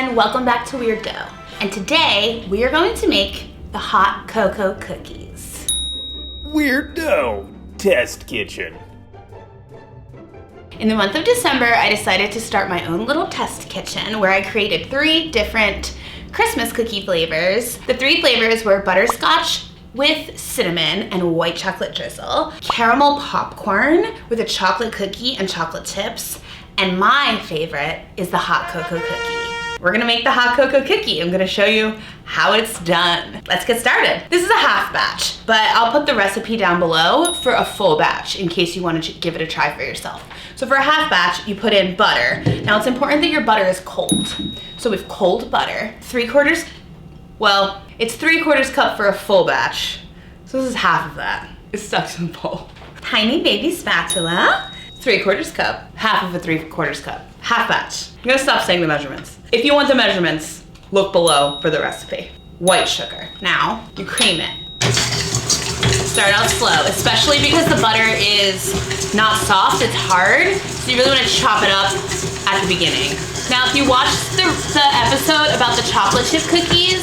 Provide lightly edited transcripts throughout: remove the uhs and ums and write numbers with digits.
everyone, welcome back to Weird Dough. And today we are going to make the hot cocoa cookies. Weird Dough Test Kitchen. In the month of December, I decided to start my own little test kitchen where I created 3 different Christmas cookie flavors. The 3 flavors were butterscotch with cinnamon and white chocolate drizzle, caramel popcorn with a chocolate cookie and chocolate chips, and my favorite is the hot cocoa cookie. We're gonna make the hot cocoa cookie. I'm gonna show you how it's done. Let's get started. This is a half batch, but I'll put the recipe down below for a full batch in case you want to give it a try for yourself. So for a half batch, you put in butter. Now it's important that your butter is cold. So with cold butter, it's 3/4 cup for a full batch. So this is half of that. It's stuck to the bowl. Tiny baby spatula, 3/4 cup, half of a 3/4 cup, half batch. I'm gonna stop saying the measurements. If you want the measurements, look below for the recipe. White sugar. Now, you cream it. Start out slow, especially because the butter is not soft, it's hard, so you really wanna chop it up at the beginning. Now, if you watched the episode about the chocolate chip cookies,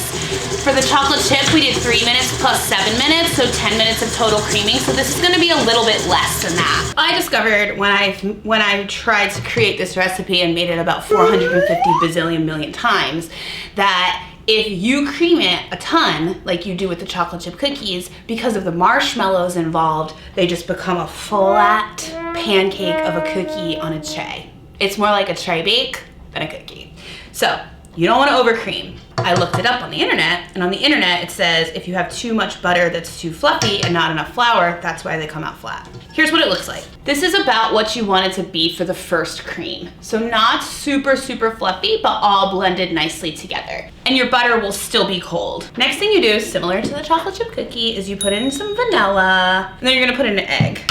for the chocolate chip, we did 3 minutes plus 7 minutes, so 10 minutes of total creaming, so this is gonna be a little bit less than that. I discovered when I tried to create this recipe and made it about 450 bazillion million times, that if you cream it a ton, like you do with the chocolate chip cookies, because of the marshmallows involved, they just become a flat pancake of a cookie on a tray. It's more like a tray bake than a cookie. So, you don't want to overcream. I looked it up on the internet, and on the internet it says if you have too much butter that's too fluffy and not enough flour, that's why they come out flat. Here's what it looks like. This is about what you want it to be for the first cream. So not super fluffy, but all blended nicely together. And your butter will still be cold. Next thing you do, similar to the chocolate chip cookie, is you put in some vanilla, and then you're gonna put in an egg.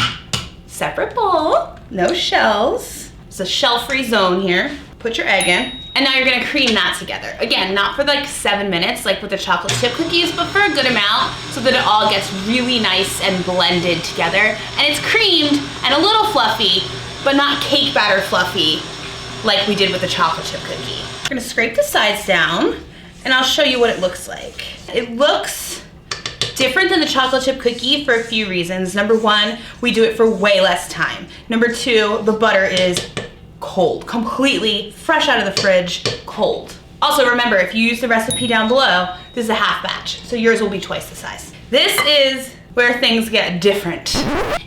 Separate bowl, no shells. It's a shell-free zone here. Put your egg in, and now you're gonna cream that together. Again, not for like 7 minutes like with the chocolate chip cookies, but for a good amount so that it all gets really nice and blended together. And it's creamed and a little fluffy, but not cake batter fluffy like we did with the chocolate chip cookie. We're gonna scrape the sides down, and I'll show you what it looks like. It looks different than the chocolate chip cookie for a few reasons. Number 1, we do it for way less time. Number 2, the butter is cold, completely fresh out of the fridge, cold. Also remember, if you use the recipe down below, this is a half batch, so yours will be twice the size. This is where things get different.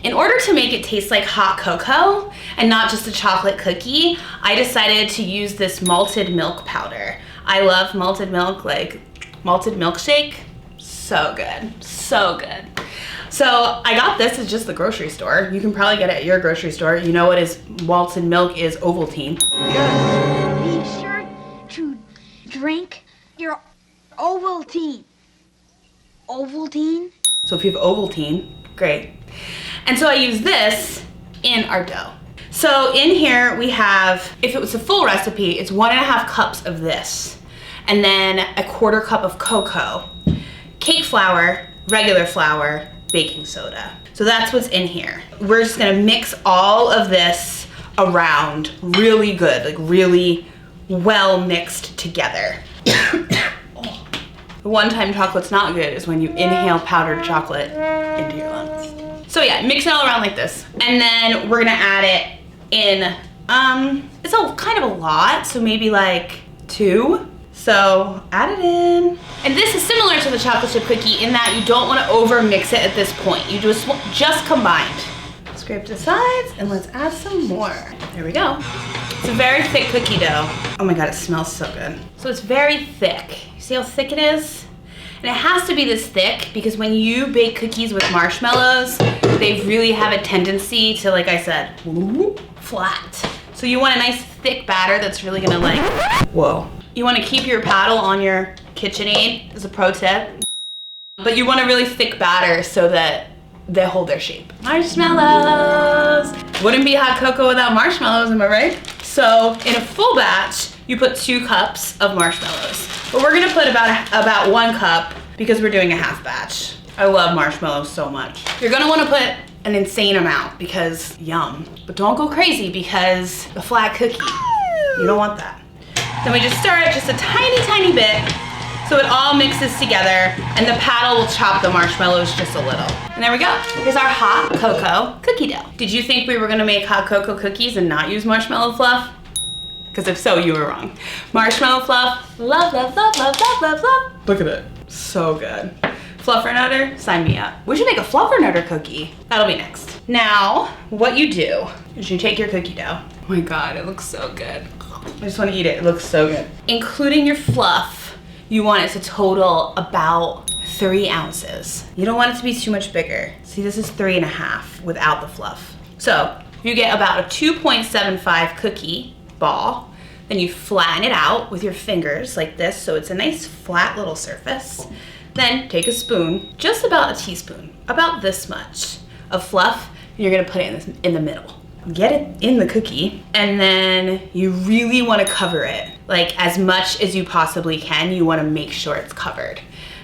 In order to make it taste like hot cocoa and not just a chocolate cookie, I decided to use this malted milk powder. I love malted milk, like malted milkshake. So good, so good. So I got this at just the grocery store. You can probably get it at your grocery store. You know what is malted milk is Ovaltine. Be sure to drink your Ovaltine. Ovaltine? So if you have Ovaltine, great. And so I use this in our dough. So in here we have, if it was a full recipe, it's 1.5 cups of this. And then 1/4 cup of cocoa, cake flour, regular flour, baking soda. So that's what's in here. We're just gonna mix all of this around really good, like really well mixed together. Oh. The one time chocolate's not good is when you inhale powdered chocolate into your lungs. So yeah, mix it all around like this. And then we're gonna add it in, it's kind of a lot, so maybe like 2. So add it in. And this is similar to the chocolate chip cookie in that you don't want to over mix it at this point. You just combined. Scrape the sides and let's add some more. There we go. It's a very thick cookie dough. Oh my God, it smells so good. So it's very thick. You see how thick it is? And it has to be this thick because when you bake cookies with marshmallows, they really have a tendency to, like I said, flat. So you want a nice thick batter that's really gonna like, whoa. You want to keep your paddle on your KitchenAid as a pro tip, but you want a really thick batter so that they hold their shape. Marshmallows! Wouldn't be hot cocoa without marshmallows, am I right? So in a full batch, you put 2 cups of marshmallows, but we're gonna put about 1 cup because we're doing a half batch. I love marshmallows so much. You're gonna want to put an insane amount because yum, but don't go crazy because the flat cookie, you don't want that. Then we just stir it just a tiny bit so it all mixes together, and the paddle will chop the marshmallows just a little. And there we go. Here's our hot cocoa cookie dough. Did you think we were gonna make hot cocoa cookies and not use marshmallow fluff? Because if so, you were wrong. Marshmallow fluff, love, love, love, love, love, love, love. Look at it, so good. Fluffernutter, sign me up. We should make a fluffernutter cookie. That'll be next. Now, what you do is you take your cookie dough. Oh my God, it looks so good. I just wanna eat it, it looks so good. Including your fluff, you want it to total about 3 ounces. You don't want it to be too much bigger. See, this is 3.5 without the fluff. So you get about a 2.75 cookie ball, then you flatten it out with your fingers like this so it's a nice flat little surface. Then take a spoon, just about a teaspoon, about this much of fluff, and you're gonna put it in the middle. Get it in the cookie, and then you really wanna cover it. Like as much as you possibly can, you wanna make sure it's covered.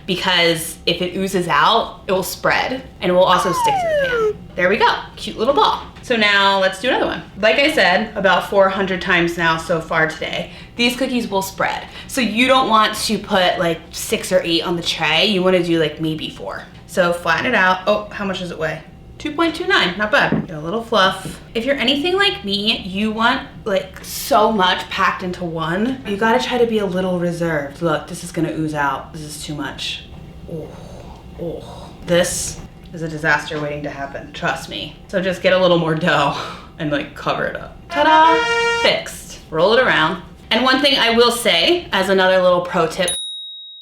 Because if it oozes out, it will spread, and it will also stick to the pan. There we go, cute little ball. So now let's do another one. Like I said, about 400 times now so far today, these cookies will spread. So you don't want to put like 6 or 8 on the tray, you wanna do like maybe 4. So flatten it out. Oh, how much does it weigh? 2.29, not bad. Get a little fluff. If you're anything like me, you want like so much packed into one. You gotta try to be a little reserved. Look, this is gonna ooze out. This is too much. Oh. This is a disaster waiting to happen, trust me. So just get a little more dough and like cover it up. Ta-da, fixed. Roll it around. And one thing I will say as another little pro tip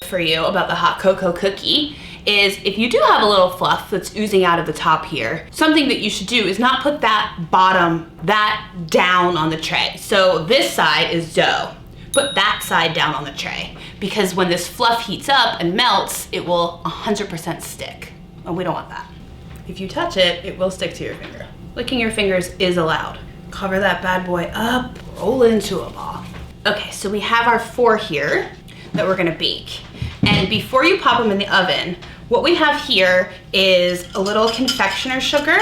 for you about the hot cocoa cookie is if you do have a little fluff that's oozing out of the top here, something that you should do is not put that down on the tray. So this side is dough. Put that side down on the tray because when this fluff heats up and melts, it will 100% stick. And we don't want that. If you touch it, it will stick to your finger. Licking your fingers is allowed. Cover that bad boy up, roll it into a ball. Okay, so we have our 4 here that we're gonna bake. And before you pop them in the oven, what we have here is a little confectioner sugar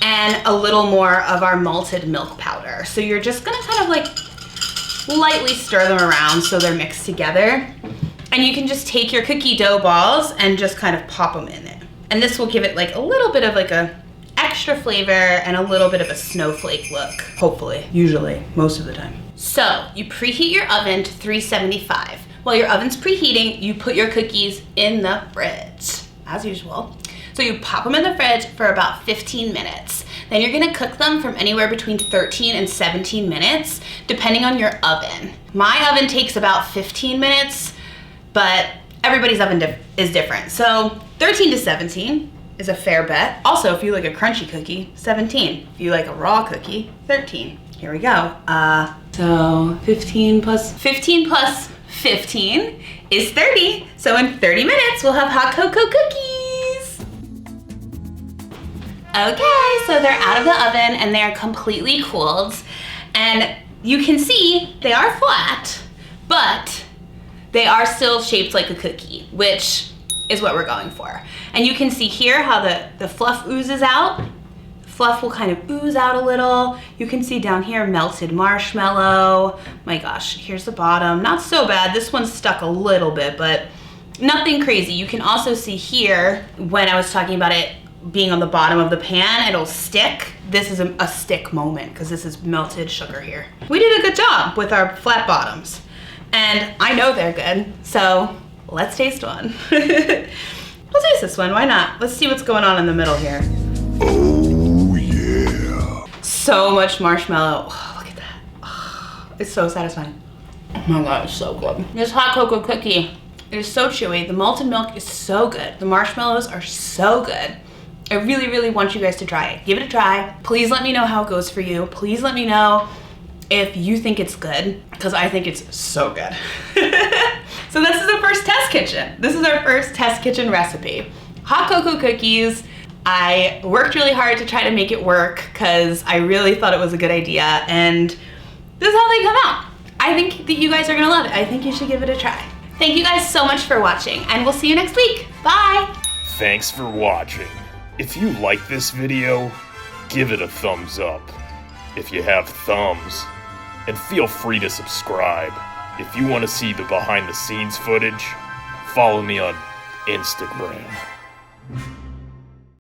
and a little more of our malted milk powder. So you're just gonna kind of like lightly stir them around so they're mixed together. And you can just take your cookie dough balls and just kind of pop them in it. And this will give it like a little bit of like a extra flavor and a little bit of a snowflake look, hopefully, usually, most of the time. So you preheat your oven to 375. While your oven's preheating, you put your cookies in the fridge, as usual. So you pop them in the fridge for about 15 minutes. Then you're gonna cook them from anywhere between 13 and 17 minutes, depending on your oven. My oven takes about 15 minutes, but everybody's oven is different. So 13 to 17 is a fair bet. Also, if you like a crunchy cookie, 17. If you like a raw cookie, 13. Here we go. So 15 plus 15 is 30. So in 30 minutes, we'll have hot cocoa cookies. Okay, so they're out of the oven and they're completely cooled. And you can see they are flat, but they are still shaped like a cookie, which is what we're going for. And you can see here how the fluff oozes out. Fluff will kind of ooze out a little. You can see down here melted marshmallow. My gosh, here's the bottom. Not so bad. This one's stuck a little bit, but nothing crazy. You can also see here when I was talking about it being on the bottom of the pan, it'll stick. This is a stick moment because this is melted sugar here. We did a good job with our flat bottoms. And I know they're good, so let's taste one. We'll taste this one, why not? Let's see what's going on in the middle here. Oh yeah. So much marshmallow. Oh, look at that. Oh, it's so satisfying. Oh my God, it's so good. This hot cocoa cookie, it is so chewy. The malted milk is so good. The marshmallows are so good. I really, really want you guys to try it. Give it a try. Please let me know how it goes for you. Please let me know if you think it's good, because I think it's so good. So this is the first test kitchen. This is our first test kitchen recipe. Hot cocoa cookies. I worked really hard to try to make it work because I really thought it was a good idea, and this is how they come out. I think that you guys are gonna love it. I think you should give it a try. Thank you guys so much for watching, and we'll see you next week. Bye. Thanks for watching. If you like this video, give it a thumbs up if you have thumbs, and feel free to subscribe if you want to see the behind the scenes footage, follow me on Instagram.